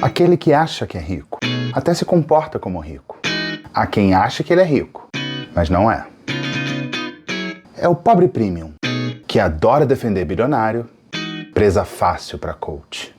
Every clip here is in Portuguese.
Aquele que acha que é rico, até se comporta como rico. Há quem acha que ele é rico, mas não é. É o pobre premium, que adora defender bilionário, presa fácil pra coach.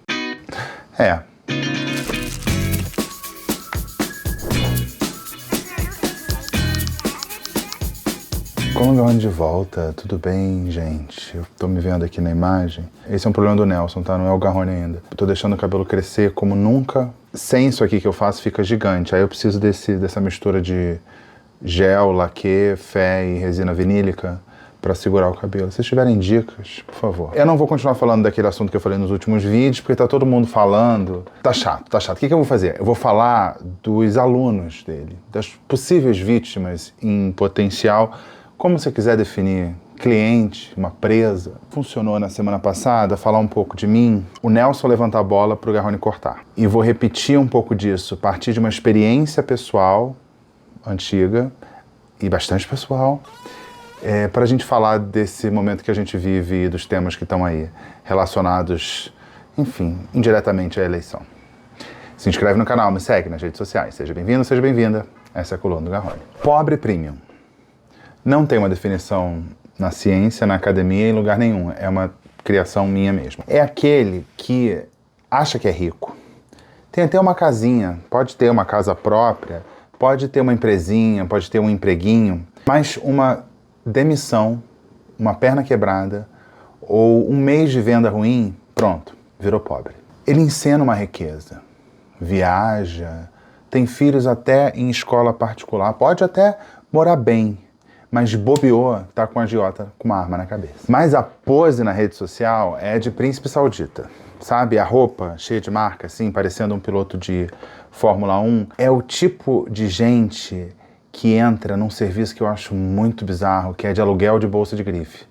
Como Garrone de volta, tudo bem, gente? Eu tô me vendo aqui na imagem. Esse é um problema do Nelson, tá? Não é o Garrone ainda. Eu tô deixando o cabelo crescer como nunca. Sem isso aqui que eu faço, fica gigante. Aí eu preciso dessa mistura de gel, laque, fé e resina vinílica pra segurar o cabelo. Se vocês tiverem dicas, por favor. Eu não vou continuar falando daquele assunto que eu falei nos últimos vídeos, porque tá todo mundo falando. Tá chato, tá chato. O que eu vou fazer? Eu vou falar dos alunos dele, das possíveis vítimas em potencial. Como você quiser definir, cliente, uma presa. Funcionou na semana passada, falar um pouco de mim, o Nelson levantar a bola para o Garrone cortar. E vou repetir um pouco disso, a partir de uma experiência pessoal, antiga, e bastante pessoal, para a gente falar desse momento que a gente vive e dos temas que estão aí, relacionados, enfim, indiretamente à eleição. Se inscreve no canal, me segue nas redes sociais. Seja bem-vindo, seja bem-vinda. Essa é a coluna do Garrone. Pobre premium. Não tem uma definição na ciência, na academia, em lugar nenhum. É uma criação minha mesmo. É aquele que acha que é rico. Tem até uma casinha, pode ter uma casa própria, pode ter uma empresinha, pode ter um empreguinho, mas uma demissão, uma perna quebrada ou um mês de venda ruim, pronto, virou pobre. Ele encena uma riqueza, viaja, tem filhos até em escola particular, pode até morar bem, mas bobeou, tá com a agiota com uma arma na cabeça. Mas a pose na rede social é de príncipe saudita. Sabe, a roupa cheia de marca, assim, parecendo um piloto de Fórmula 1. É o tipo de gente que entra num serviço que eu acho muito bizarro, que é de aluguel de bolsa de grife.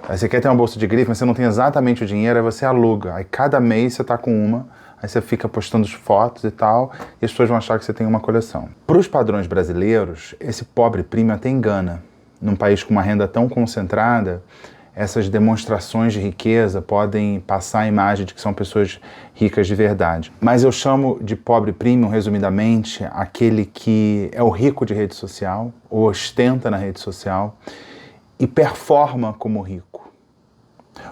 Aí você quer ter uma bolsa de grife, mas você não tem exatamente o dinheiro, aí você aluga. Aí cada mês você tá com uma, aí você fica postando fotos e tal, e as pessoas vão achar que você tem uma coleção. Para os padrões brasileiros, esse pobre premium até engana. Num país com uma renda tão concentrada, essas demonstrações de riqueza podem passar a imagem de que são pessoas ricas de verdade. Mas eu chamo de pobre premium, resumidamente, aquele que é o rico de rede social, ou ostenta na rede social, e performa como rico.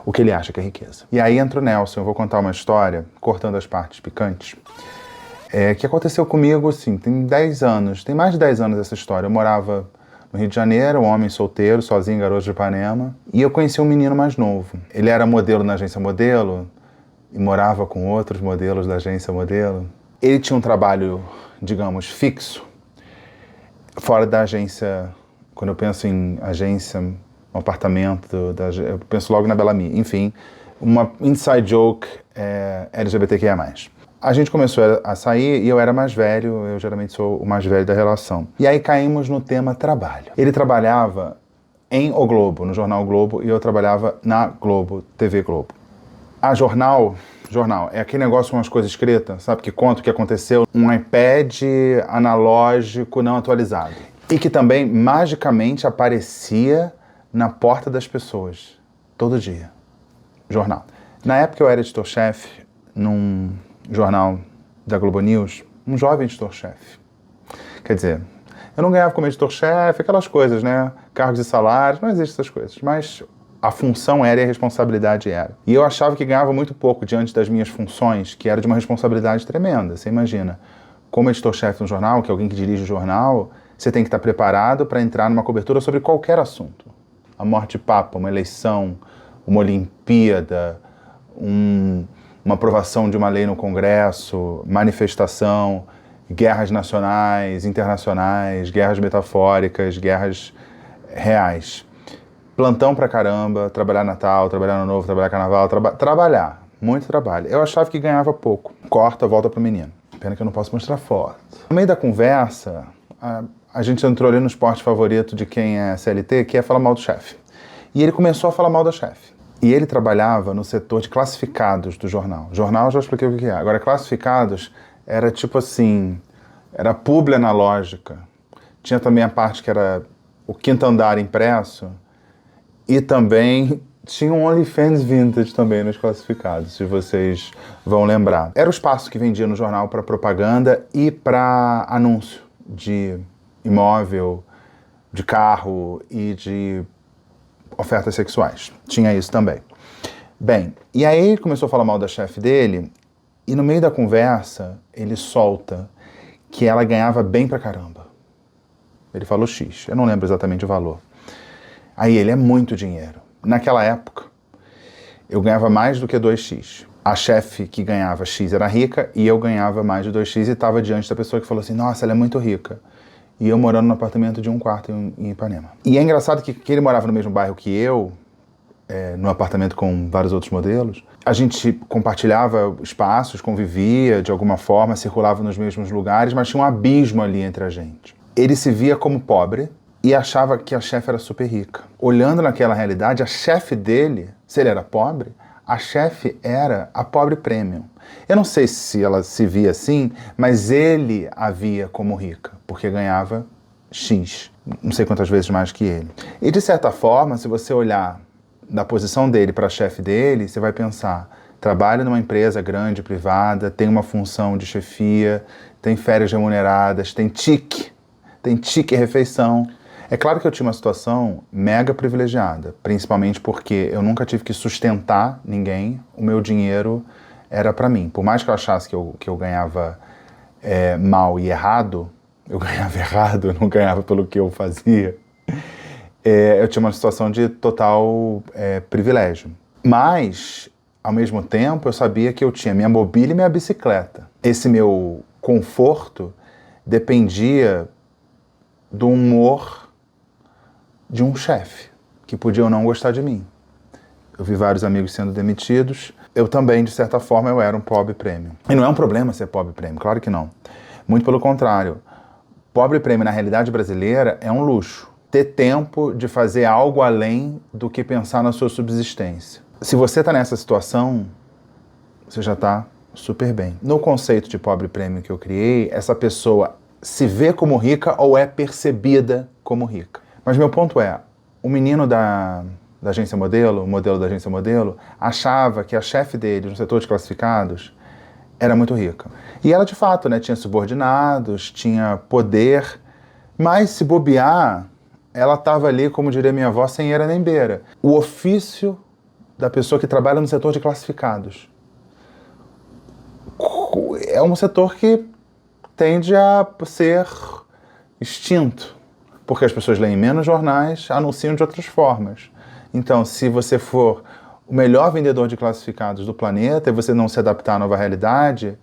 O que ele acha que é riqueza. E aí entra o Nelson, eu vou contar uma história, cortando as partes picantes, que aconteceu comigo, assim, tem 10 anos, tem mais de 10 anos essa história. Eu morava no Rio de Janeiro, um homem solteiro, sozinho, garoto de Ipanema. E eu conheci um menino mais novo. Ele era modelo na agência Modelo e morava com outros modelos da agência Modelo. Ele tinha um trabalho, digamos, fixo, fora da agência. Quando eu penso em agência, um apartamento, eu penso logo na Bellamy. Enfim, uma inside joke LGBTQIA+. A gente começou a sair e eu era mais velho, eu geralmente sou o mais velho da relação. E aí caímos no tema trabalho. Ele trabalhava em O Globo, no Jornal O Globo, e eu trabalhava na Globo, TV Globo. A jornal, é aquele negócio com as coisas escritas, sabe, que conta o que aconteceu, um iPad analógico não atualizado. E que também magicamente aparecia na porta das pessoas, todo dia. Jornal. Na época eu era editor-chefe num jornal da Globo News, um jovem editor-chefe. Quer dizer, eu não ganhava como editor-chefe, aquelas coisas, né? Cargos e salários, não existem essas coisas. Mas a função era e a responsabilidade era. E eu achava que ganhava muito pouco diante das minhas funções, que era de uma responsabilidade tremenda. Você imagina, como editor-chefe de um jornal, que é alguém que dirige o jornal, você tem que estar preparado para entrar numa cobertura sobre qualquer assunto. A morte papa, uma eleição, uma Olimpíada, uma aprovação de uma lei no Congresso, manifestação, guerras nacionais, internacionais, guerras metafóricas, guerras reais. Plantão pra caramba, trabalhar Natal, trabalhar Ano Novo, trabalhar Carnaval, trabalhar, muito trabalho. Eu achava que ganhava pouco. Corta, volta pro menino. Pena que eu não posso mostrar foto. No meio da conversa, a gente entrou ali no esporte favorito de quem é CLT, que é falar mal do chefe. E ele começou a falar mal da chefe. E ele trabalhava no setor de classificados do jornal. Jornal, já expliquei o que é. Agora, classificados era tipo assim, era publi analógica. Tinha também a parte que era o quinto andar impresso e também Tinha um OnlyFans Vintage também nos classificados, se vocês vão lembrar. Era o espaço que vendia no jornal para propaganda e para anúncio de imóvel, de carro e de ofertas sexuais. Tinha isso também. Bem, e aí ele começou a falar mal da chefe dele e no meio da conversa ele solta que ela ganhava bem pra caramba. Ele falou X, eu não lembro exatamente o valor. Aí ele, é muito dinheiro. Naquela época, eu ganhava mais do que 2x. A chefe que ganhava X era rica e eu ganhava mais de 2x e estava diante da pessoa que falou assim, nossa, ela é muito rica. E eu morando no apartamento de 1 quarto em Ipanema. E é engraçado que ele morava no mesmo bairro que eu, no apartamento com vários outros modelos. A gente compartilhava espaços, convivia de alguma forma, circulava nos mesmos lugares, mas tinha um abismo ali entre a gente. Ele se via como pobre e achava que a chefe era super rica. Olhando naquela realidade, a chefe dele, se ele era pobre, a chefe era a pobre premium. Eu não sei se ela se via assim, mas ele a via como rica, porque ganhava X, não sei quantas vezes mais que ele. E de certa forma, se você olhar da posição dele para a chefe dele, você vai pensar, trabalha numa empresa grande, privada, tem uma função de chefia, tem férias remuneradas, tem tique refeição. É claro que eu tinha uma situação mega privilegiada, principalmente porque eu nunca tive que sustentar ninguém, o meu dinheiro era para mim. Por mais que eu achasse que eu ganhava mal e errado, eu ganhava errado, eu não ganhava pelo que eu fazia, eu tinha uma situação de total privilégio. Mas, ao mesmo tempo, eu sabia que eu tinha minha mobília e minha bicicleta. Esse meu conforto dependia do humor de um chefe, que podia ou não gostar de mim. Eu vi vários amigos sendo demitidos. Eu também, de certa forma, eu era um pobre premium. E não é um problema ser pobre premium, claro que não. Muito pelo contrário. Pobre premium, na realidade brasileira, é um luxo. Ter tempo de fazer algo além do que pensar na sua subsistência. Se você está nessa situação, você já está super bem. No conceito de pobre premium que eu criei, essa pessoa se vê como rica ou é percebida como rica. Mas meu ponto é, o menino da agência modelo, o modelo da agência modelo, achava que a chefe dele, no setor de classificados, era muito rica. E ela, de fato, né, tinha subordinados, tinha poder, mas se bobear, ela estava ali, como diria minha avó, sem eira nem beira. O ofício da pessoa que trabalha no setor de classificados é um setor que tende a ser extinto, porque as pessoas leem menos jornais, anunciam de outras formas. Então, se você for o melhor vendedor de classificados do planeta e você não se adaptar à nova realidade,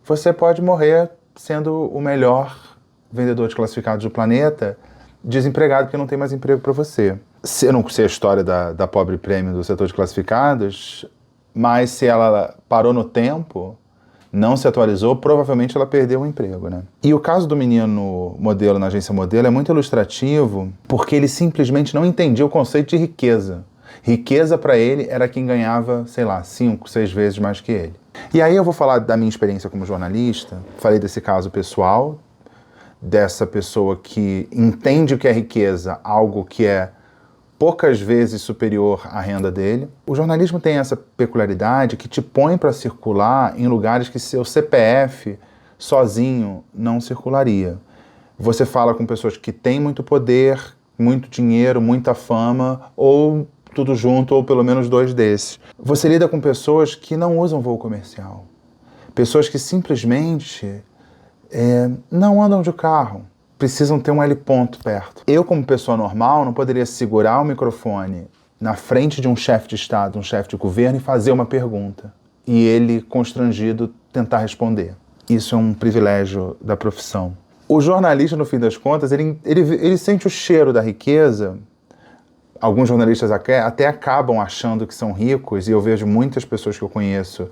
você pode morrer sendo o melhor vendedor de classificados do planeta, desempregado porque não tem mais emprego para você. Eu não sei a história da pobre prêmio do setor de classificados, mas se ela parou no tempo, não se atualizou, provavelmente ela perdeu o emprego, né? E o caso do menino modelo na agência modelo é muito ilustrativo porque ele simplesmente não entendia o conceito de riqueza. Riqueza para ele era quem ganhava, sei lá, 5, 6 vezes mais que ele. E aí eu vou falar da minha experiência como jornalista, falei desse caso pessoal, dessa pessoa que entende o que é riqueza, algo que é poucas vezes superior à renda dele. O jornalismo tem essa peculiaridade que te põe para circular em lugares que seu CPF sozinho não circularia. Você fala com pessoas que têm muito poder, muito dinheiro, muita fama, ou tudo junto, ou pelo menos 2 desses. Você lida com pessoas que não usam voo comercial. Pessoas que simplesmente não andam de carro. Precisam ter um L-ponto perto. Eu, como pessoa normal, não poderia segurar o microfone na frente de um chefe de Estado, um chefe de governo e fazer uma pergunta. E ele, constrangido, tentar responder. Isso é um privilégio da profissão. O jornalista, no fim das contas, ele sente o cheiro da riqueza. Alguns jornalistas até acabam achando que são ricos, e eu vejo muitas pessoas que eu conheço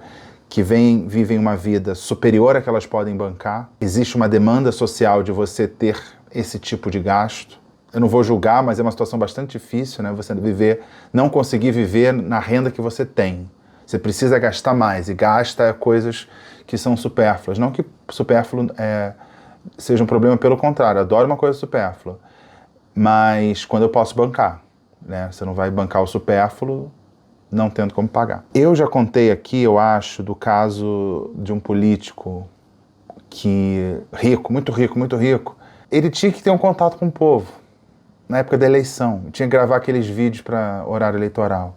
que vivem uma vida superior à que elas podem bancar. Existe uma demanda social de você ter esse tipo de gasto. Eu não vou julgar, mas é uma situação bastante difícil, né? Você não conseguir viver na renda que você tem. Você precisa gastar mais, e gasta coisas que são supérfluas. Não que supérfluo seja um problema, pelo contrário, adoro uma coisa supérflua. Mas quando eu posso bancar, né? Você não vai bancar o supérfluo não tendo como pagar. Eu já contei aqui, eu acho, do caso de um político que, rico, muito rico, muito rico, ele tinha que ter um contato com o povo, na época da eleição, tinha que gravar aqueles vídeos para horário eleitoral.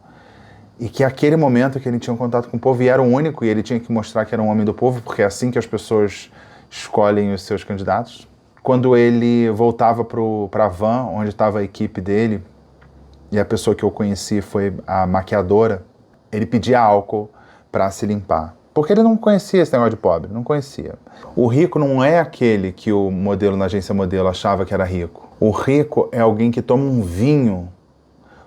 E que aquele momento que ele tinha um contato com o povo, e era o único, e ele tinha que mostrar que era um homem do povo, porque é assim que as pessoas escolhem os seus candidatos. Quando ele voltava para a van, onde estava a equipe dele, e a pessoa que eu conheci foi a maquiadora, ele pedia álcool para se limpar. Porque ele não conhecia esse negócio de pobre, não conhecia. O rico não é aquele que o modelo na agência modelo achava que era rico. O rico é alguém que toma um vinho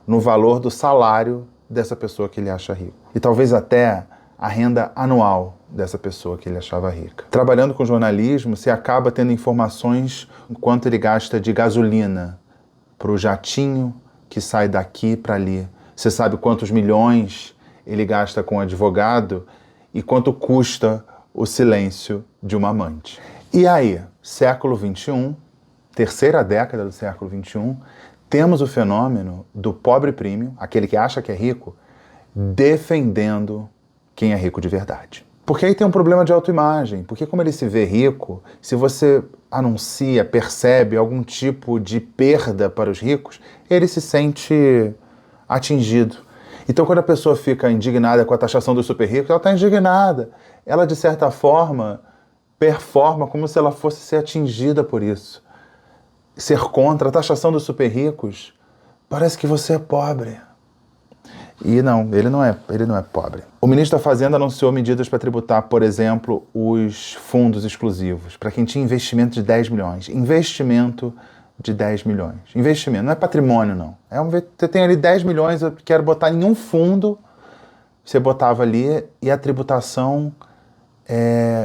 no valor do salário dessa pessoa que ele acha rico. E talvez até a renda anual dessa pessoa que ele achava rica. Trabalhando com jornalismo, você acaba tendo informações quanto ele gasta de gasolina para o jatinho que sai daqui para ali. Você sabe quantos milhões ele gasta com advogado e quanto custa o silêncio de uma amante. E aí, século XXI, terceira década do século XXI, temos o fenômeno do pobre premium, aquele que acha que é rico, defendendo quem é rico de verdade. Porque aí tem um problema de autoimagem, porque como ele se vê rico, se você anuncia, percebe algum tipo de perda para os ricos, ele se sente atingido. Então quando a pessoa fica indignada com a taxação dos super ricos, ela está indignada. Ela, de certa forma, performa como se ela fosse ser atingida por isso. Ser contra a taxação dos super ricos, parece que você é pobre. E não, ele não é pobre. O ministro da Fazenda anunciou medidas para tributar, por exemplo, os fundos exclusivos, para quem tinha investimento de 10 milhões. Investimento de 10 milhões. Investimento, não é patrimônio, não. Você tem ali 10 milhões, eu quero botar em um fundo, você botava ali e a tributação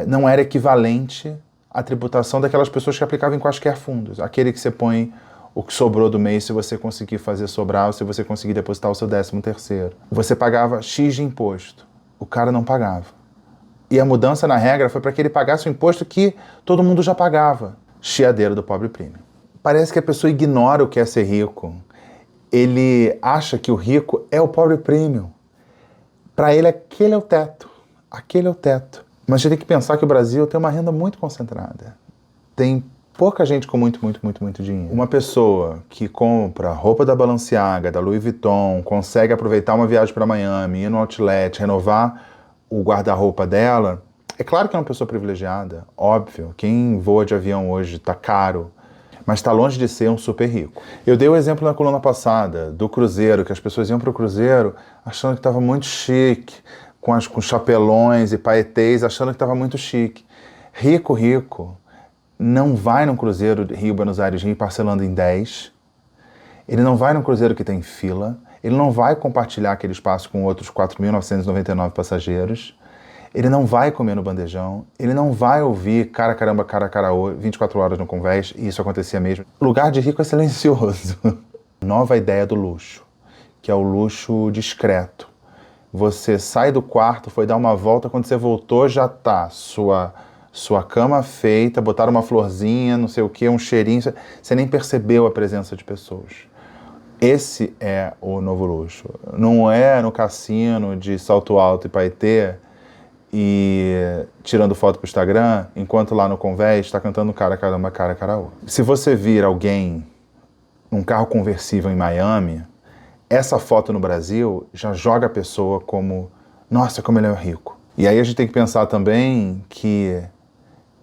não era equivalente à tributação daquelas pessoas que aplicavam em quaisquer fundos. Aquele que você põe o que sobrou do mês, se você conseguir fazer sobrar, ou se você conseguir depositar o seu 13º. Você pagava X de imposto. O cara não pagava. E a mudança na regra foi para que ele pagasse o imposto que todo mundo já pagava. Chiadeiro do pobre premium. Parece que a pessoa ignora o que é ser rico. Ele acha que o rico é o pobre premium. Para ele, aquele é o teto. Aquele é o teto. Mas a gente tem que pensar que o Brasil tem uma renda muito concentrada. Tem pouca gente com muito dinheiro. Uma pessoa que compra roupa da Balenciaga, da Louis Vuitton, consegue aproveitar uma viagem para Miami, ir no outlet, renovar o guarda-roupa dela, é claro que é uma pessoa privilegiada, óbvio. Quem voa de avião hoje está caro, mas está longe de ser um super rico. Eu dei o exemplo na coluna passada do cruzeiro, que as pessoas iam para o cruzeiro achando que estava muito chique, com chapelões e paetês, achando que estava muito chique. Rico não vai num cruzeiro Rio, Buenos Aires, Rio, parcelando em 10. Ele não vai num cruzeiro que tem fila. Ele não vai compartilhar aquele espaço com outros 4.999 passageiros. Ele não vai comer no bandejão. Ele não vai ouvir cara caramba, cara caraô 24 horas no convés, e isso acontecia mesmo. O lugar de rico é silencioso. Nova ideia do luxo, que é o luxo discreto. Você sai do quarto, foi dar uma volta, quando você voltou já tá sua cama feita, botaram uma florzinha, não sei o que, um cheirinho, você nem percebeu a presença de pessoas. Esse é o novo luxo. Não é no cassino de salto alto e paetê e tirando foto pro Instagram, enquanto lá no convés está cantando cara caramba, cara caraô. Se você vir alguém num carro conversível em Miami, essa foto no Brasil já joga a pessoa como, nossa, como ele é rico. E aí a gente tem que pensar também que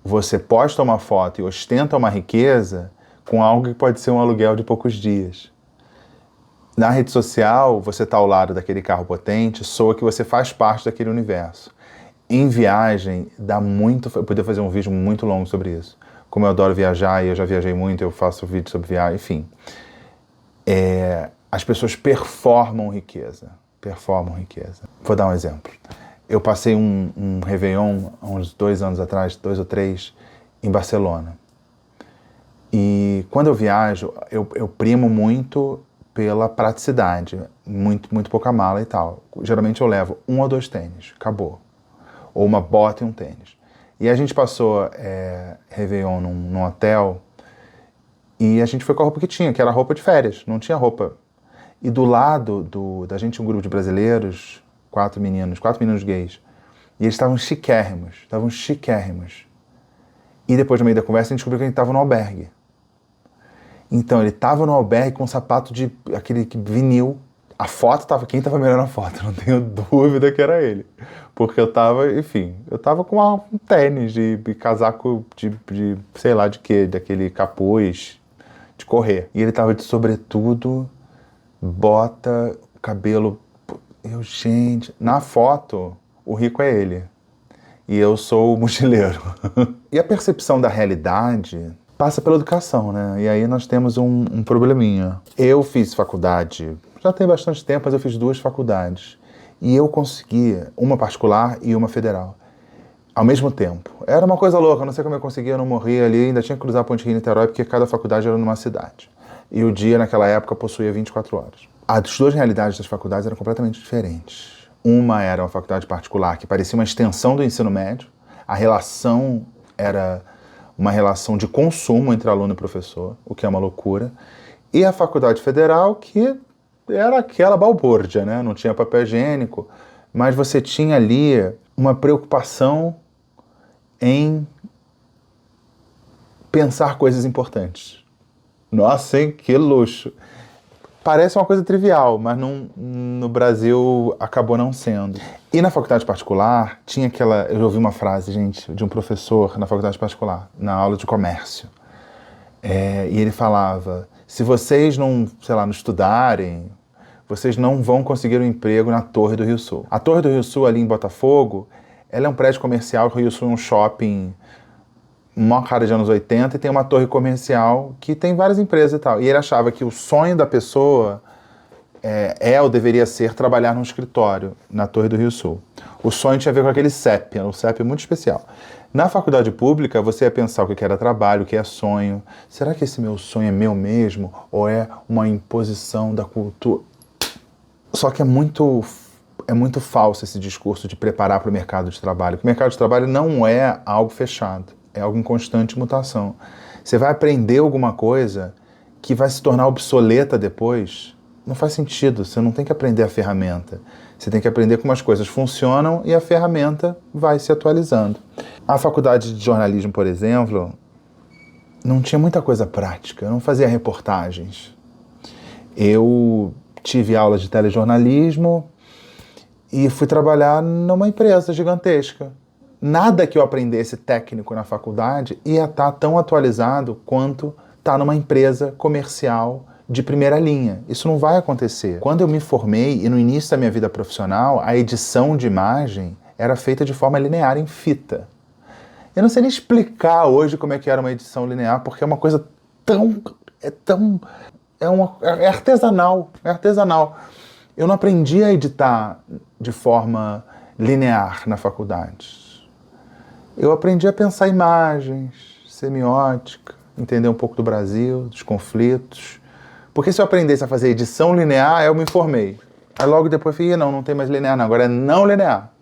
você posta uma foto e ostenta uma riqueza com algo que pode ser um aluguel de poucos dias. Na rede social, você está ao lado daquele carro potente, soa que você faz parte daquele universo. Em viagem, dá muito... Eu poderia fazer um vídeo muito longo sobre isso. Como eu adoro viajar e eu já viajei muito, eu faço vídeo sobre viagem, enfim. As pessoas performam riqueza. Vou dar um exemplo. Eu passei um Réveillon, há uns 2 anos atrás, 2 ou 3, em Barcelona. E quando eu viajo, eu primo muito pela praticidade, muito pouca mala e tal. Geralmente eu levo 1 ou 2 tênis, acabou. Ou uma bota e um tênis. E a gente passou Réveillon num hotel e a gente foi com a roupa que tinha, que era roupa de férias, não tinha roupa. E do lado da gente, um grupo de brasileiros, quatro meninos gays. E eles estavam chiquérrimos. E depois, no meio da conversa, a gente descobriu que a gente estava no albergue. Então, ele estava no albergue com um sapato de aquele vinil. A foto estava... Quem estava melhor na foto? Não tenho dúvida que era ele. Porque eu estava, enfim... Eu estava com um tênis de casaco de sei lá de quê. Daquele capuz de correr. E ele estava de sobretudo, bota, cabelo... gente... Na foto, o rico é ele. E eu sou o mochileiro. E a percepção da realidade passa pela educação, né? E aí nós temos um probleminha. Eu fiz faculdade, já tem bastante tempo, mas eu fiz 2 faculdades. E eu consegui uma particular e uma federal, ao mesmo tempo. Era uma coisa louca, não sei como eu conseguia, eu não morria ali, ainda tinha que cruzar a Ponte Rio-Niterói, porque cada faculdade era numa cidade. E o dia, naquela época, possuía 24 horas. As 2 realidades das faculdades eram completamente diferentes. Uma era uma faculdade particular, que parecia uma extensão do ensino médio. A relação era uma relação de consumo entre aluno e professor, o que é uma loucura. E a faculdade federal, que era aquela balbúrdia, né? Não tinha papel higiênico, mas você tinha ali uma preocupação em pensar coisas importantes. Nossa, hein? Que luxo! Parece uma coisa trivial, mas no Brasil acabou não sendo. E na faculdade particular, tinha aquela... Eu ouvi uma frase, gente, de um professor na faculdade particular, na aula de comércio. E ele falava, se vocês não, sei lá, não estudarem, vocês não vão conseguir um emprego na Torre do Rio Sul. A Torre do Rio Sul, ali em Botafogo, ela é um prédio comercial, o Rio Sul é um shopping... uma cara de anos 80, e tem uma torre comercial que tem várias empresas e tal. E ele achava que o sonho da pessoa ou deveria ser trabalhar num escritório na Torre do Rio Sul. O sonho tinha a ver com aquele CEP, um CEP muito especial. Na faculdade pública, você ia pensar o que era trabalho, o que é sonho. Será que esse meu sonho é meu mesmo? Ou é uma imposição da cultura? Só que é muito falso esse discurso de preparar para o mercado de trabalho. O mercado de trabalho não é algo fechado. É algo em constante mutação. Você vai aprender alguma coisa que vai se tornar obsoleta depois. Não faz sentido, você não tem que aprender a ferramenta. Você tem que aprender como as coisas funcionam e a ferramenta vai se atualizando. A faculdade de jornalismo, por exemplo, não tinha muita coisa prática. Eu não fazia reportagens. Eu tive aulas de telejornalismo e fui trabalhar numa empresa gigantesca. Nada que eu aprendesse técnico na faculdade ia estar tão atualizado quanto está numa empresa comercial de primeira linha. Isso não vai acontecer. Quando eu me formei e no início da minha vida profissional, a edição de imagem era feita de forma linear em fita. Eu não sei nem explicar hoje como é que era uma edição linear, porque é uma coisa é artesanal, Eu não aprendi a editar de forma linear na faculdade. Eu aprendi a pensar imagens, semiótica, entender um pouco do Brasil, dos conflitos. Porque se eu aprendesse a fazer edição linear, eu me formei. Aí logo depois eu falei, não tem mais linear não, agora é não linear.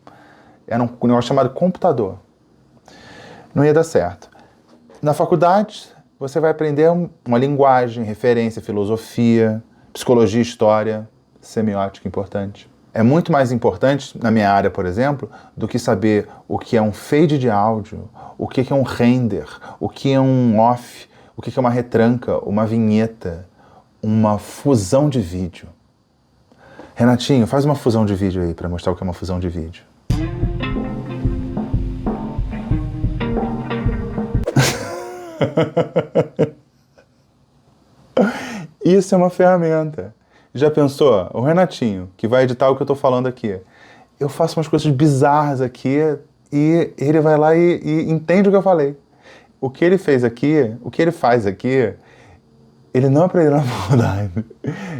Era um negócio chamado computador. Não ia dar certo. Na faculdade, você vai aprender uma linguagem, referência, filosofia, psicologia, história, semiótica importante. É muito mais importante, na minha área, por exemplo, do que saber o que é um fade de áudio, o que é um render, o que é um off, o que é uma retranca, uma vinheta, uma fusão de vídeo. Renatinho, faz uma fusão de vídeo aí para mostrar o que é uma fusão de vídeo. Isso é uma ferramenta. Já pensou? O Renatinho, que vai editar o que eu estou falando aqui. Eu faço umas coisas bizarras aqui e ele vai lá e entende o que eu falei. O que ele fez aqui, o que ele faz aqui, ele não aprendeu na faculdade.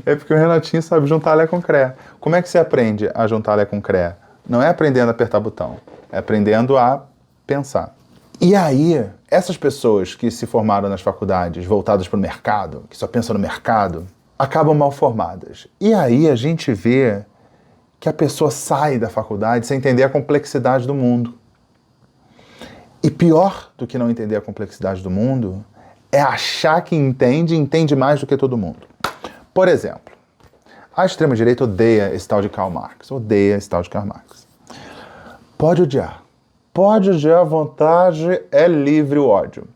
É porque o Renatinho sabe juntar Lé com Cré. Como é que você aprende a juntar Lé com Cré? Não é aprendendo a apertar botão, é aprendendo a pensar. E aí, essas pessoas que se formaram nas faculdades voltadas para o mercado, que só pensam no mercado, acabam mal formadas. E aí a gente vê que a pessoa sai da faculdade sem entender a complexidade do mundo. E pior do que não entender a complexidade do mundo é achar que entende mais do que todo mundo. Por exemplo, A extrema-direita odeia esse tal de Karl Marx. Odeia esse tal de Karl Marx. Pode odiar. Pode odiar à vontade, é livre o ódio.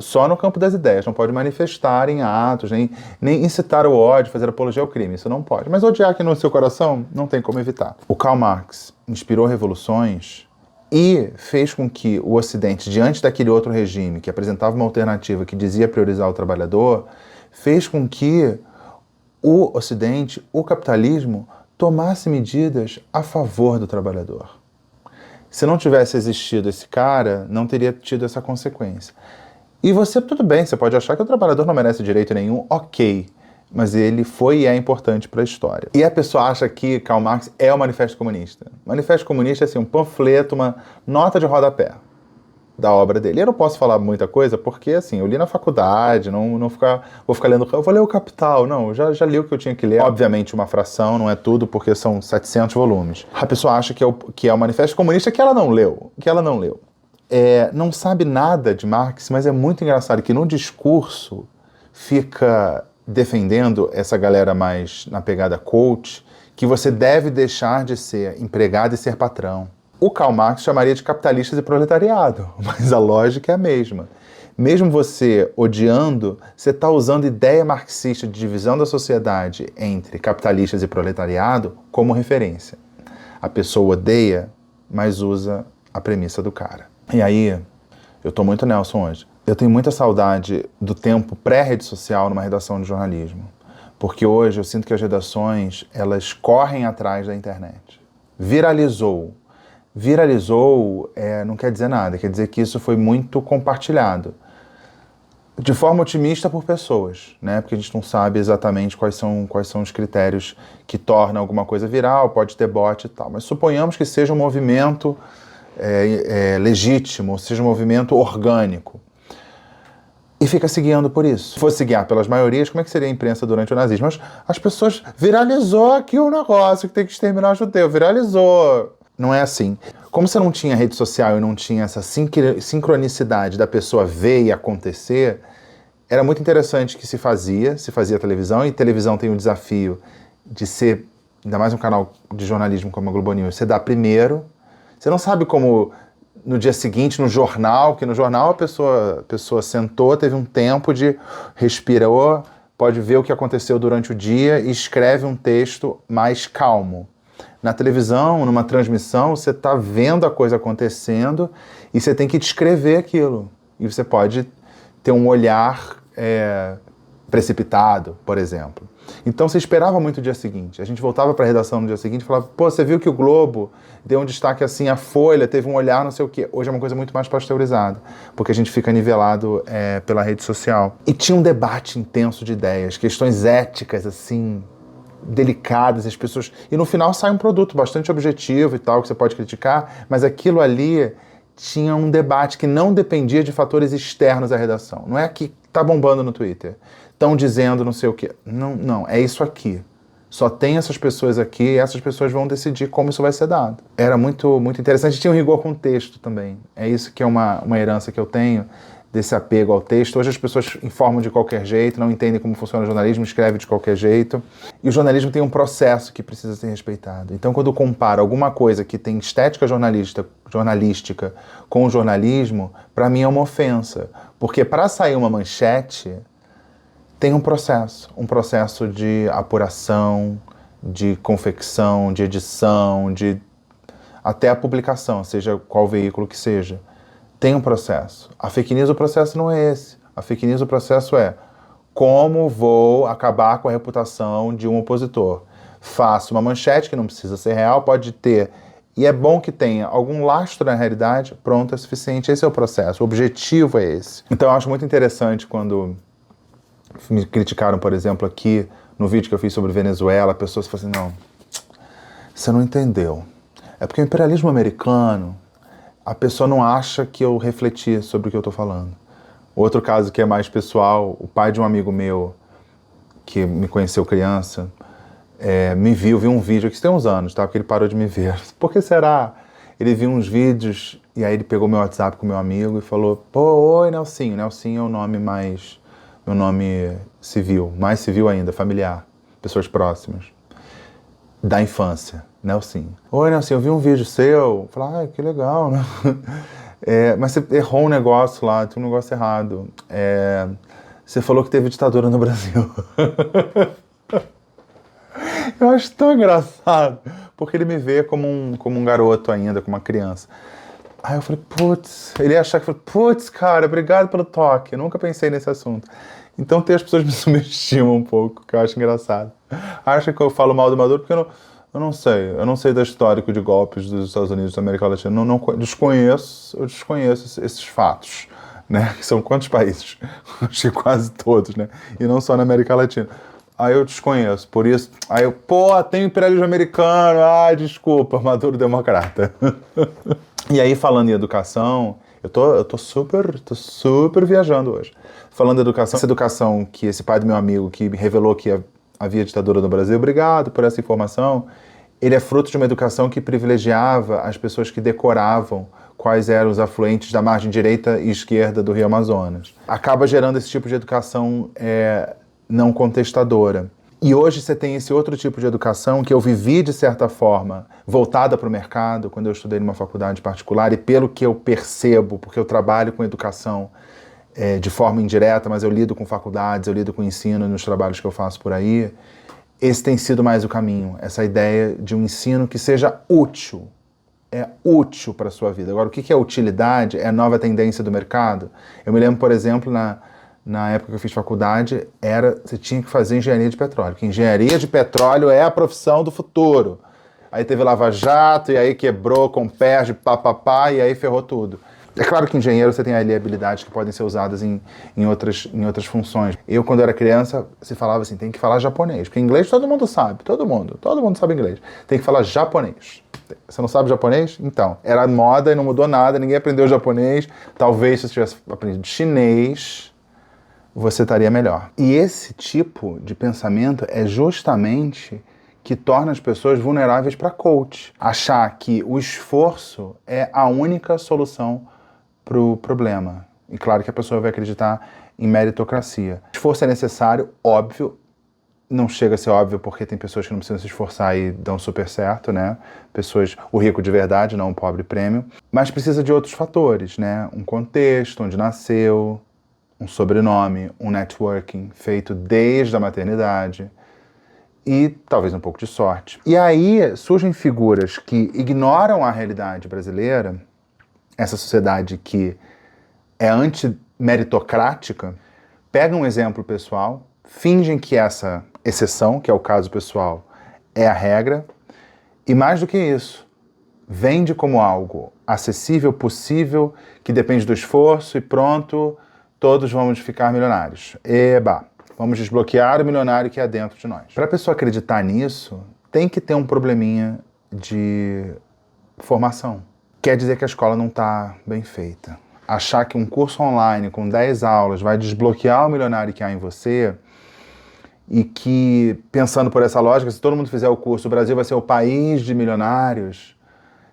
Só no campo das ideias, não pode manifestar em atos, nem incitar o ódio, fazer apologia ao crime, isso não pode. Mas odiar aqui no seu coração, não tem como evitar. O Karl Marx inspirou revoluções e fez com que o Ocidente, diante daquele outro regime que apresentava uma alternativa que dizia priorizar o trabalhador, fez com que o Ocidente, o capitalismo, tomasse medidas a favor do trabalhador. Se não tivesse existido esse cara, não teria tido essa consequência. E você, tudo bem, você pode achar que o trabalhador não merece direito nenhum, ok, mas ele foi e é importante para a história. E a pessoa acha que Karl Marx é o Manifesto Comunista. O Manifesto Comunista é assim, um panfleto, uma nota de rodapé da obra dele. Eu não posso falar muita coisa porque, assim, eu li na faculdade, vou ficar lendo, eu vou ler o Capital. Não, eu já li o que eu tinha que ler. Obviamente uma fração, não é tudo, porque são 700 volumes. A pessoa acha que é o Manifesto Comunista que ela não leu, não sabe nada de Marx, mas é muito engraçado que no discurso fica defendendo essa galera mais na pegada coach, que você deve deixar de ser empregado e ser patrão. O Karl Marx chamaria de capitalistas e proletariado, mas a lógica é a mesma. Mesmo você odiando, você está usando ideia marxista de divisão da sociedade entre capitalistas e proletariado como referência. A pessoa odeia, mas usa a premissa do cara. E aí, eu tô muito Nelson hoje. Eu tenho muita saudade do tempo pré-rede social numa redação de jornalismo. Porque hoje eu sinto que as redações, elas correm atrás da internet. Viralizou não quer dizer nada, quer dizer que isso foi muito compartilhado. De forma otimista por pessoas, né? Porque a gente não sabe exatamente quais são os critérios que tornam alguma coisa viral, pode ter bot e tal. Mas suponhamos que seja um movimento legítimo, seja um movimento orgânico. E fica se guiando por isso. Se fosse guiar pelas maiorias, como é que seria a imprensa durante o nazismo? As pessoas viralizou aqui o negócio que tem que exterminar o judeu, viralizou. Não é assim. Como você não tinha rede social e não tinha essa sincronicidade da pessoa ver e acontecer, era muito interessante que se fazia televisão, e televisão tem o desafio de ser, ainda mais um canal de jornalismo como a Globo News, você dá primeiro, você não sabe como no dia seguinte, no jornal, porque no jornal a pessoa sentou, teve um tempo de respirou, pode ver o que aconteceu durante o dia e escreve um texto mais calmo. Na televisão, numa transmissão, você está vendo a coisa acontecendo e você tem que descrever aquilo. E você pode ter um olhar precipitado, por exemplo. Então você esperava muito o dia seguinte. A gente voltava para a redação no dia seguinte e falava, pô, você viu que o Globo deu um destaque assim, a Folha teve um olhar não sei o quê. Hoje é uma coisa muito mais pasteurizada, porque a gente fica nivelado pela rede social. E tinha um debate intenso de ideias, questões éticas, assim, delicadas, as pessoas... E no final sai um produto bastante objetivo e tal, que você pode criticar, mas aquilo ali tinha um debate que não dependia de fatores externos à redação. Não é que tá bombando no Twitter, estão dizendo não sei o quê. Não, é isso aqui. Só tem essas pessoas aqui e essas pessoas vão decidir como isso vai ser dado. Era muito, muito interessante. Tinha um rigor com o texto também. É isso que é uma herança que eu tenho, desse apego ao texto. Hoje as pessoas informam de qualquer jeito, não entendem como funciona o jornalismo, escrevem de qualquer jeito. E o jornalismo tem um processo que precisa ser respeitado. Então, quando eu comparo alguma coisa que tem estética jornalística com o jornalismo, para mim é uma ofensa. Porque para sair uma manchete, tem um processo de apuração, de confecção, de edição, até a publicação, seja qual veículo que seja. Tem um processo. A fake news, o processo não é esse. A fake news, o processo é como vou acabar com a reputação de um opositor. Faço uma manchete que não precisa ser real, pode ter, e é bom que tenha algum lastro na realidade, pronto, é suficiente. Esse é o processo, o objetivo é esse. Então eu acho muito interessante quando me criticaram, por exemplo, aqui no vídeo que eu fiz sobre Venezuela, pessoas falam assim, não, você não entendeu. É porque o imperialismo americano, a pessoa não acha que eu refleti sobre o que eu estou falando. Outro caso que é mais pessoal, o pai de um amigo meu, que me conheceu criança, viu um vídeo, que isso tem uns anos, tá? Porque ele parou de me ver. Por que será? Ele viu uns vídeos, e aí ele pegou meu WhatsApp com meu amigo e falou, pô, oi, Nelsinho. Nelsinho é o nome mais... meu nome civil, mais civil ainda, familiar. pessoas próximas, da infância. Nelson. Oi, Nelson, eu vi um vídeo seu. Falei, que legal, né? Mas você errou um negócio lá, tem um negócio errado. Você falou que teve ditadura no Brasil. Eu acho tão engraçado, porque ele me vê como um garoto ainda, como uma criança. Aí eu falei, putz, ele ia achar que putz, cara, obrigado pelo toque, eu nunca pensei nesse assunto. Então as pessoas me subestimam um pouco, que eu acho engraçado. Acham que eu falo mal do Maduro porque eu não sei do histórico de golpes dos Estados Unidos e da América Latina, eu desconheço esses fatos, né, que são quantos países? Acho que quase todos, né, e não só na América Latina. Aí eu desconheço, por isso, tem imperialismo americano, desculpa, Maduro democrata. E aí, falando em educação, eu tô super viajando hoje. Falando em educação, essa educação que esse pai do meu amigo que me revelou que havia ditadura no Brasil, obrigado por essa informação, ele é fruto de uma educação que privilegiava as pessoas que decoravam quais eram os afluentes da margem direita e esquerda do Rio Amazonas. Acaba gerando esse tipo de educação não contestadora. E hoje você tem esse outro tipo de educação que eu vivi, de certa forma, voltada para o mercado, quando eu estudei numa faculdade particular, e pelo que eu percebo, porque eu trabalho com educação de forma indireta, mas eu lido com faculdades, eu lido com ensino nos trabalhos que eu faço por aí, esse tem sido mais o caminho, essa ideia de um ensino que seja útil, útil para a sua vida. Agora, o que é utilidade? É a nova tendência do mercado. Eu me lembro, por exemplo, na época que eu fiz faculdade, você tinha que fazer engenharia de petróleo, porque engenharia de petróleo é a profissão do futuro. Aí teve Lava Jato, e aí quebrou, Comperj, papapá, e aí ferrou tudo. É claro que engenheiro você tem ali habilidades que podem ser usadas em outras funções. Eu, quando era criança, se falava assim, tem que falar japonês, porque inglês todo mundo sabe, todo mundo sabe inglês. Tem que falar japonês. Você não sabe japonês? Então, era moda e não mudou nada, ninguém aprendeu japonês. Talvez se você tivesse aprendido chinês, você estaria melhor. E esse tipo de pensamento é justamente que torna as pessoas vulneráveis para coach. Achar que o esforço é a única solução para o problema. E claro que a pessoa vai acreditar em meritocracia. Esforço é necessário, óbvio. Não chega a ser óbvio porque tem pessoas que não precisam se esforçar e dão super certo, né? O rico de verdade, não o pobre prêmio. Mas precisa de outros fatores, né? Um contexto, onde nasceu, um sobrenome, um networking feito desde a maternidade e talvez um pouco de sorte. E aí surgem figuras que ignoram a realidade brasileira, essa sociedade que é antimeritocrática, pegam um exemplo pessoal, fingem que essa exceção, que é o caso pessoal, é a regra, e mais do que isso, vende como algo acessível, possível, que depende do esforço e pronto, todos vamos ficar milionários. Eba! Vamos desbloquear o milionário que é dentro de nós. Para a pessoa acreditar nisso, tem que ter um probleminha de formação. Quer dizer que a escola não está bem feita. Achar que um curso online com 10 aulas vai desbloquear o milionário que há em você e que, pensando por essa lógica, se todo mundo fizer o curso, o Brasil vai ser o país de milionários,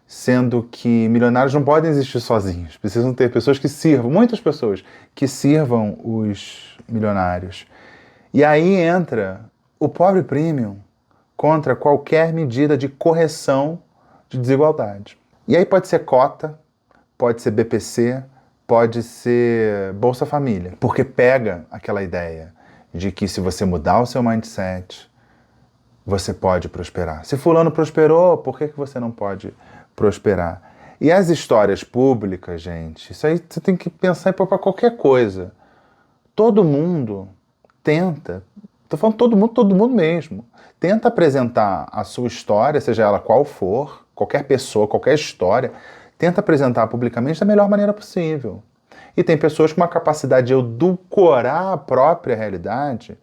sendo que milionários não podem existir sozinhos. Precisam ter pessoas que sirvam, muitas pessoas que sirvam os milionários. E aí entra o pobre premium contra qualquer medida de correção de desigualdade. E aí pode ser cota, pode ser BPC, pode ser Bolsa Família, porque pega aquela ideia de que se você mudar o seu mindset, você pode prosperar. Se fulano prosperou, por que você não pode prosperar? E as histórias públicas, gente, isso aí você tem que pensar em para qualquer coisa. Todo mundo tenta, tô falando todo mundo mesmo, tenta apresentar a sua história, seja ela qual for, qualquer pessoa, qualquer história, tenta apresentar publicamente da melhor maneira possível. E tem pessoas com uma capacidade de edulcorar a própria realidade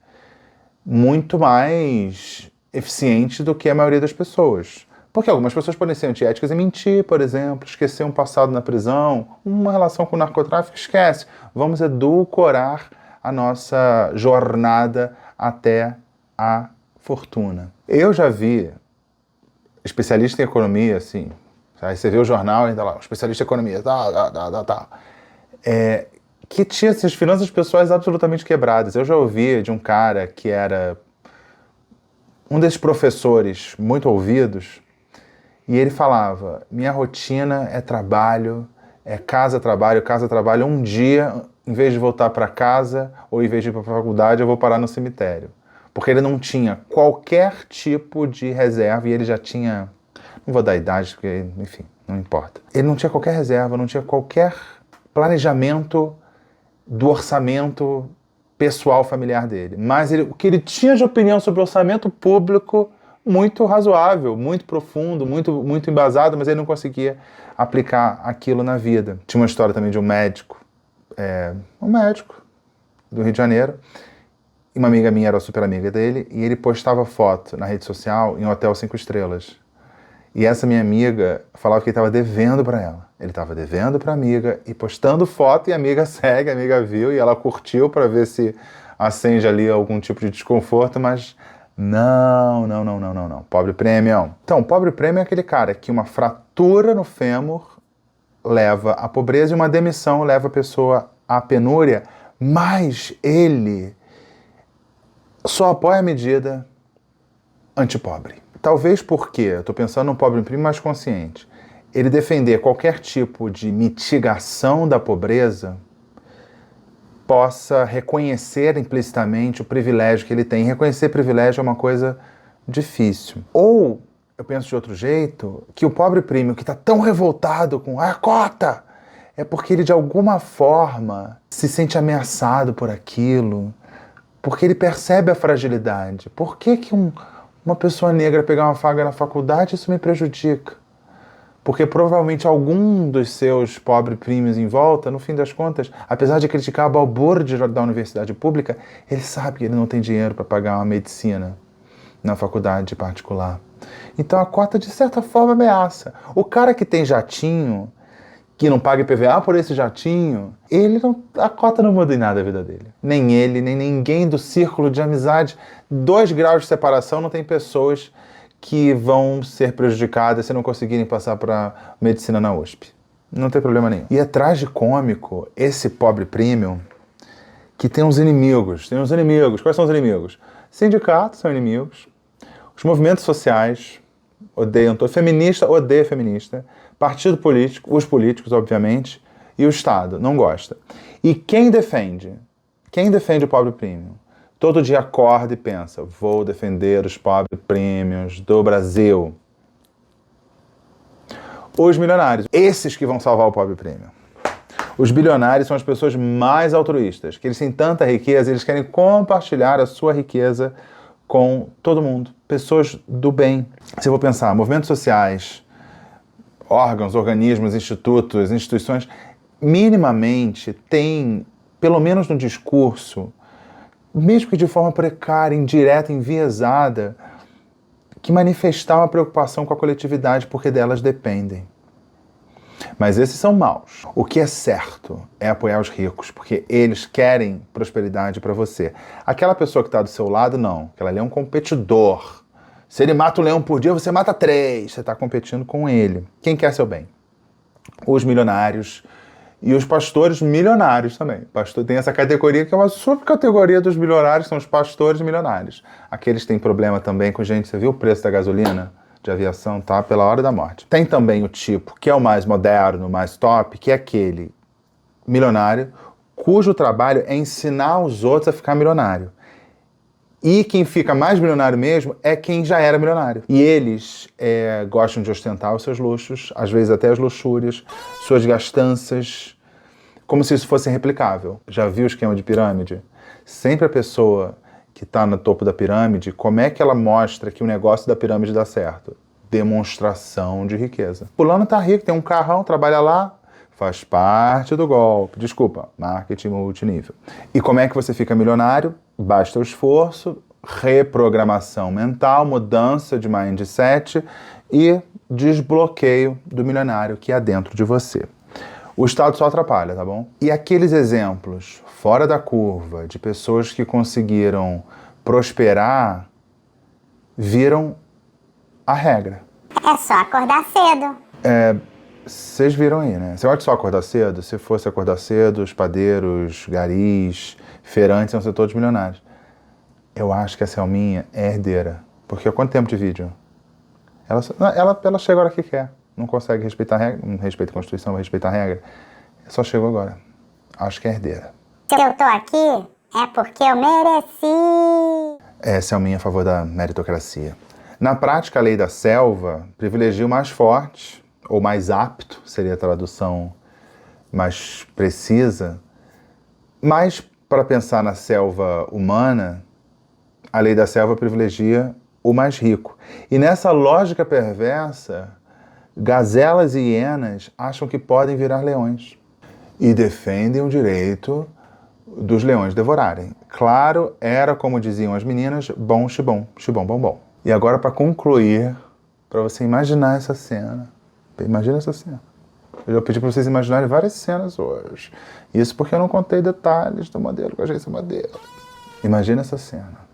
muito mais eficiente do que a maioria das pessoas. Porque algumas pessoas podem ser antiéticas e mentir, por exemplo, esquecer um passado na prisão, uma relação com o narcotráfico, esquece. Vamos edulcorar a nossa jornada até a fortuna. Eu já vi especialista em economia, assim, aí você vê o jornal e tá lá, especialista em economia, que tinha essas finanças pessoais absolutamente quebradas. Eu já ouvi de um cara que era um desses professores muito ouvidos, e ele falava, minha rotina é trabalho, é casa, trabalho, casa, trabalho. Um dia, em vez de voltar para casa ou em vez de ir para a faculdade, eu vou parar no cemitério. Porque ele não tinha qualquer tipo de reserva e ele já tinha... Não vou dar idade, porque, enfim, não importa. Ele não tinha qualquer reserva, não tinha qualquer planejamento do orçamento pessoal familiar dele. Mas o que ele tinha de opinião sobre o orçamento público, muito razoável, muito profundo, muito embasado, mas ele não conseguia aplicar aquilo na vida. Tinha uma história também de um médico do Rio de Janeiro, e uma amiga minha era super amiga dele, e ele postava foto na rede social em um hotel 5 estrelas. E essa minha amiga falava que ele estava devendo para ela. Ele estava devendo para a amiga e postando foto, e a amiga segue, a amiga viu, e ela curtiu para ver se acende ali algum tipo de desconforto, mas não. Pobre premium. Então, pobre premium é aquele cara que uma fratura no fêmur leva à pobreza e uma demissão leva a pessoa à penúria, mas ele só apoia a medida antipobre. Talvez porque, eu estou pensando num pobre premium mais consciente, ele defender qualquer tipo de mitigação da pobreza possa reconhecer implicitamente o privilégio que ele tem. Reconhecer privilégio é uma coisa difícil. Ou, eu penso de outro jeito, que o pobre premium que está tão revoltado com a cota é porque ele de alguma forma se sente ameaçado por aquilo, porque ele percebe a fragilidade. Por que uma pessoa negra pegar uma vaga na faculdade, isso me prejudica? Porque provavelmente algum dos seus pobres primos em volta, no fim das contas, apesar de criticar a balbúrdia da universidade pública, ele sabe que ele não tem dinheiro para pagar uma medicina na faculdade particular. Então a cota, de certa forma, ameaça. O cara que tem jatinho, que não paga IPVA por esse jatinho, a cota não muda em nada a vida dele. Nem ele, nem ninguém do círculo de amizade. 2 graus de separação, não tem pessoas que vão ser prejudicadas se não conseguirem passar para medicina na USP. Não tem problema nenhum. E é tragicômico esse pobre premium que tem uns inimigos. Tem uns inimigos. Quais são os inimigos? Sindicatos são inimigos. Os movimentos sociais odeiam todo. Feminista odeia feminista. Partido político, os políticos, obviamente, e o Estado não gosta. E quem defende? Quem defende o pobre premium? Todo dia acorda e pensa, vou defender os pobres premiums do Brasil. Os milionários, esses que vão salvar o pobre premium. Os bilionários são as pessoas mais altruístas, que eles têm tanta riqueza, eles querem compartilhar a sua riqueza com todo mundo. Pessoas do bem. Se eu vou pensar, movimentos sociais, órgãos, organismos, institutos, instituições, minimamente têm, pelo menos no discurso, mesmo que de forma precária, indireta, enviesada, que manifestar uma preocupação com a coletividade porque delas dependem. Mas esses são maus. O que é certo é apoiar os ricos, porque eles querem prosperidade para você. Aquela pessoa que está do seu lado, não. Aquela ali é um competidor. Se ele mata um leão por dia, você mata 3. Você está competindo com ele. Quem quer seu bem? Os milionários e os pastores milionários também. Pastor tem essa categoria que é uma subcategoria dos milionários, são os pastores milionários. Aqueles que têm problema também com gente, você viu o preço da gasolina de aviação, tá? Pela hora da morte. Tem também o tipo, que é o mais moderno, mais top, que é aquele milionário cujo trabalho é ensinar os outros a ficar milionário. E quem fica mais milionário mesmo é quem já era milionário. E eles gostam de ostentar os seus luxos, às vezes até as luxúrias, suas gastanças, como se isso fosse replicável. Já viu o esquema de pirâmide? Sempre a pessoa que está no topo da pirâmide, como é que ela mostra que o negócio da pirâmide dá certo? Demonstração de riqueza. Fulano tá rico, tem um carrão, trabalha lá, faz parte do golpe. Desculpa, marketing multinível. E como é que você fica milionário? Basta o esforço, reprogramação mental, mudança de mindset e desbloqueio do milionário que há dentro de você. O Estado só atrapalha, tá bom? E aqueles exemplos fora da curva de pessoas que conseguiram prosperar viram a regra. É só acordar cedo. Vocês viram aí, né? Você pode só acordar cedo? Se fosse acordar cedo, os padeiros, garis, feirantes iam ser todos milionários. Eu acho que a Selminha é herdeira. Porque há quanto tempo de vídeo? Ela chega a hora que quer. Não consegue respeitar a regra, não respeita a Constituição, vai respeitar a regra. Só chegou agora. Acho que é herdeira. Se eu tô aqui, é porque eu mereci. Essa é a minha a favor da meritocracia. Na prática, a lei da selva privilegia o mais forte, ou mais apto, seria a tradução mais precisa. Mas, para pensar na selva humana, a lei da selva privilegia o mais rico. E nessa lógica perversa, gazelas e hienas acham que podem virar leões e defendem o direito dos leões devorarem. Claro, era, como diziam as meninas, bom xibom, xibom bom bom. E agora, para concluir, para você imaginar essa cena, imagina essa cena. Eu já pedi para vocês imaginarem várias cenas hoje. Isso porque eu não contei detalhes do modelo com a agência modelo. Imagina essa cena.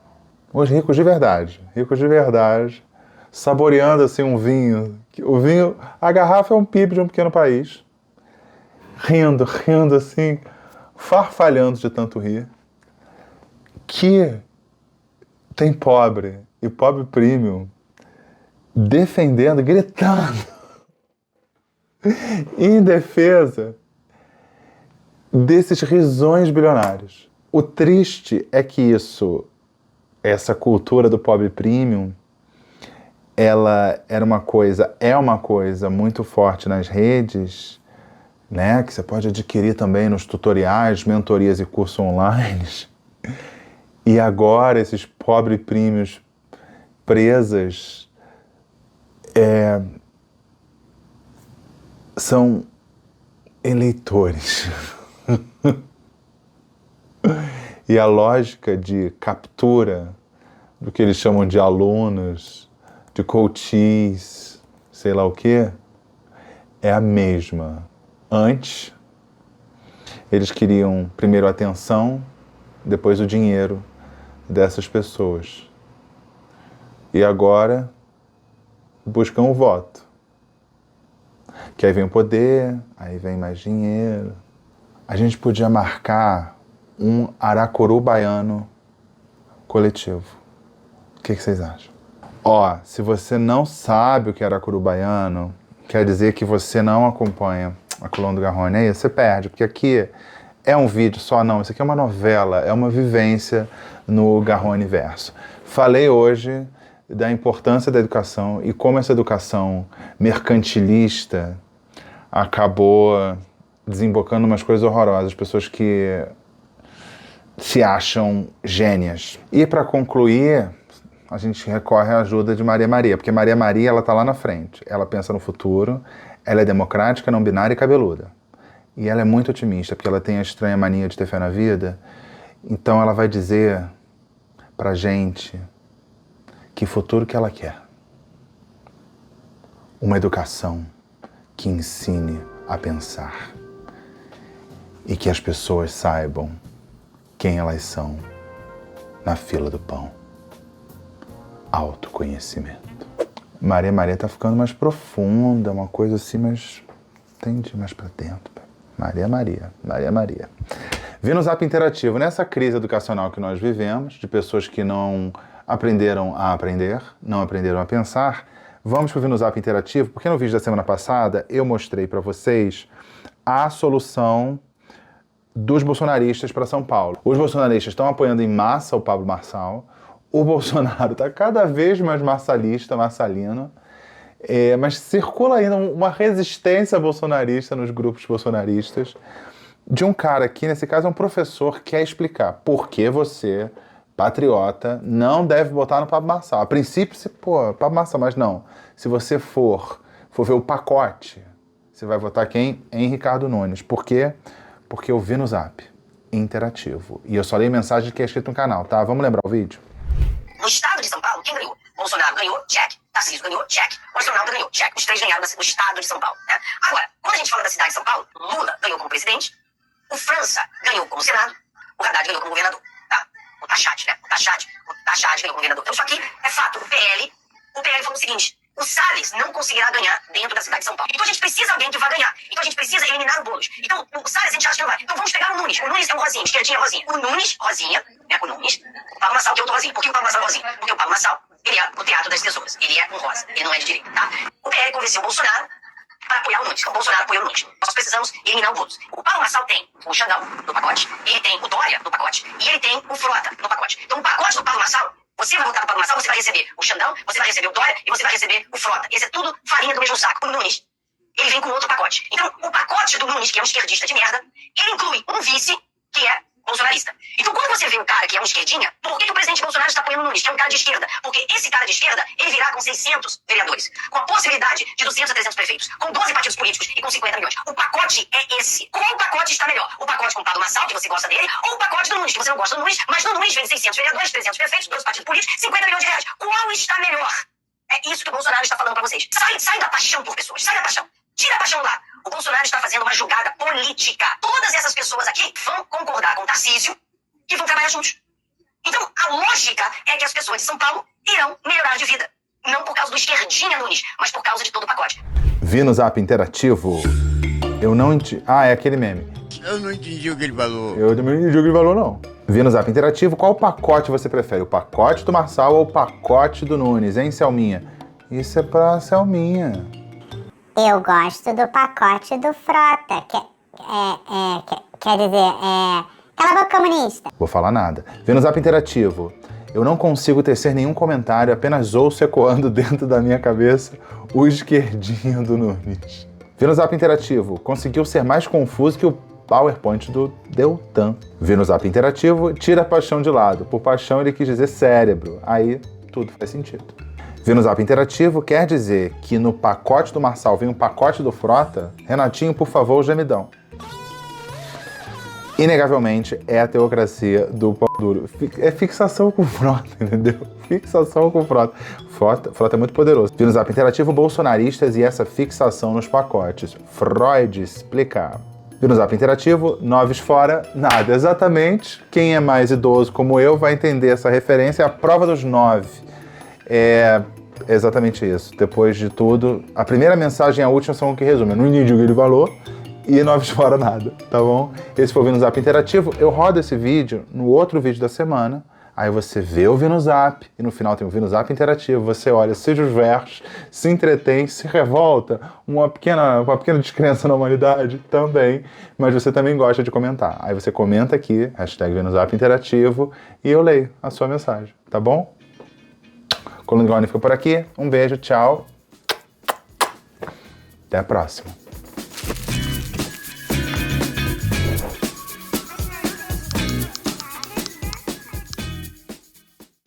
Os ricos de verdade, saboreando assim um vinho. O vinho, a garrafa é um PIB de um pequeno país. Rindo assim, farfalhando de tanto rir. Que tem pobre e pobre premium defendendo, gritando em defesa desses risões bilionários. O triste é que essa cultura do pobre premium, ela é uma coisa muito forte nas redes, né, que você pode adquirir também nos tutoriais, mentorias e cursos online. E agora esses pobre premiums presas são eleitores. E a lógica de captura do que eles chamam de alunos, de coaches, sei lá o quê, é a mesma. Antes, eles queriam primeiro a atenção, depois o dinheiro dessas pessoas. E agora buscam o voto. Que aí vem o poder, aí vem mais dinheiro. A gente podia marcar um Aracuru baiano coletivo. O que vocês acham? Ó, se você não sabe o que é Aracuru baiano, quer dizer que você não acompanha a Coluna do Garrone, aí você perde, porque aqui é um vídeo só, não, isso aqui é uma novela, é uma vivência no Garrone verso. Falei hoje da importância da educação e como essa educação mercantilista acabou desembocando umas coisas horrorosas, pessoas que se acham gênias. E para concluir, a gente recorre à ajuda de Maria Maria, porque Maria Maria, ela tá lá na frente, ela pensa no futuro, ela é democrática, não binária e cabeluda. E ela é muito otimista, porque ela tem a estranha mania de ter fé na vida, então ela vai dizer pra gente que futuro que ela quer. Uma educação que ensine a pensar e que as pessoas saibam quem elas são na fila do pão. Autoconhecimento. Maria Maria tá ficando mais profunda, uma coisa assim, mas tem de ir mais pra dentro. Maria Maria, Maria Maria. Vi no Zap Interativo, nessa crise educacional que nós vivemos, de pessoas que não aprenderam a aprender, não aprenderam a pensar, vamos pro no Zap Interativo, porque no vídeo da semana passada eu mostrei para vocês a solução dos bolsonaristas para São Paulo. Os bolsonaristas estão apoiando em massa o Pablo Marçal, o Bolsonaro está cada vez mais marçalino, mas circula ainda uma resistência bolsonarista nos grupos bolsonaristas de um cara que, nesse caso, é um professor que quer explicar por que você, patriota, não deve votar no Pablo Marçal. A princípio, Pablo Marçal, mas não. Se você for ver o pacote, você vai votar quem? Em Ricardo Nunes. Por quê? Porque eu vi no Zap Interativo. E eu só leio mensagem que é escrito no canal, tá? Vamos lembrar o vídeo? No estado de São Paulo, quem ganhou? Bolsonaro ganhou, check. Tarcísio ganhou, check. Bolsonaro ganhou, check. Os três ganharam no estado de São Paulo, né? Agora, quando a gente fala da cidade de São Paulo, Lula ganhou como presidente, o França ganhou como Senado, o Haddad ganhou como governador, tá? O Tachat, né? O Tachat ganhou como governador. Então isso aqui é fato. O PL falou o seguinte: o Salles não conseguirá ganhar dentro da cidade de São Paulo. Então a gente precisa de alguém que vá ganhar. Então a gente precisa eliminar o Boulos. Então o Salles a gente acha que não vai. Então vamos pegar o Nunes. O Nunes é um rosinha, esquerdinha rosinha. O Nunes, rosinha, né? O Nunes. O Pablo Marçal, que é outro rosinho. Por que o Pablo Marçal é rosinho? Porque o Pablo Marçal, ele Ele é o teatro das tesouras. Ele é um rosa. Ele não é de direita, tá? O PL convenceu o Bolsonaro para apoiar o Nunes. O Bolsonaro apoiou o Nunes. Nós precisamos eliminar o Boulos. O Paulo Marçal tem o Xandão no pacote, ele tem o Dória no pacote e ele tem o Frota no pacote. Então o pacote do Paulo Marçal, você vai votar no Paulo Marçal, você vai receber o Xandão, você vai receber o Dória e você vai receber o Frota. Esse é tudo farinha do mesmo saco. O Nunes, ele vem com outro pacote. Então o pacote do Nunes, que é um esquerdista de merda, ele inclui um vice que é bolsonarista. Então, quando você vê um cara que é um esquerdinha, por que o presidente Bolsonaro está apoiando o Nunes, que é um cara de esquerda? Porque esse cara de esquerda, ele virá com 600 vereadores, com a possibilidade de 200 a 300 prefeitos, com 12 partidos políticos e com 50 milhões. O pacote é esse. Qual pacote está melhor? O pacote com o Paulo Marçal, que você gosta dele, ou o pacote do Nunes, que você não gosta do Nunes, mas no Nunes vem 600 vereadores, 300 prefeitos, 12 partidos políticos, 50 milhões de reais. Qual está melhor? É isso que o Bolsonaro está falando para vocês. Sai da paixão por pessoas, sai da paixão. Tira a paixão lá. O Bolsonaro está fazendo uma jogada política. Todas essas pessoas aqui vão concordar com o Tarcísio e vão trabalhar juntos. Então, a lógica é que as pessoas de São Paulo irão melhorar de vida. Não por causa do esquerdinha Nunes, mas por causa de todo o pacote. Vi no Zap Interativo. Eu não entendi. Ah, é aquele meme. Eu não entendi o que ele falou. Eu também não entendi o que ele falou, não. Vi no Zap Interativo. Qual pacote você prefere? O pacote do Marçal ou o pacote do Nunes, hein, Selminha? Isso é pra Selminha. Eu gosto do pacote do Frota, quer dizer, cala a boca, comunista. Vou falar nada. Vi no Zap Interativo. Eu não consigo tecer nenhum comentário, apenas ouço ecoando dentro da minha cabeça o esquerdinho do Nunes. Vi no Zap Interativo. Conseguiu ser mais confuso que o PowerPoint do Deltan. Vi no Zap Interativo. Tira a paixão de lado. Por paixão ele quis dizer cérebro. Aí tudo faz sentido. Vi no Zap Interativo. Quer dizer que no pacote do Marçal vem um pacote do Frota? Renatinho, por favor, gemidão. Inegavelmente, é a teocracia do pau duro. É fixação com Frota, entendeu? Fixação com Frota. Frota é muito poderoso. Vi no Zap Interativo, bolsonaristas e essa fixação nos pacotes. Freud explicar. Vi no Zap Interativo, 9 fora, nada. Exatamente. Quem é mais idoso como eu vai entender essa referência. É a prova dos 9. É exatamente isso. Depois de tudo, a primeira mensagem e a última são o que resume. Eu não entendi o que ele falou. E 9 fora nada, tá bom? Esse foi o Vi no Zap Interativo. Eu rodo esse vídeo no outro vídeo da semana. Aí você vê o Vi no Zap. E no final tem o Vi no Zap Interativo. Você olha, seja os versos, se entretém, se revolta. Uma pequena descrença na humanidade também. Mas você também gosta de comentar. Aí você comenta aqui, hashtag Vi no Zap Interativo. E eu leio a sua mensagem, tá bom? Coluna de Gaone fica por aqui. Um beijo, tchau. Até a próxima.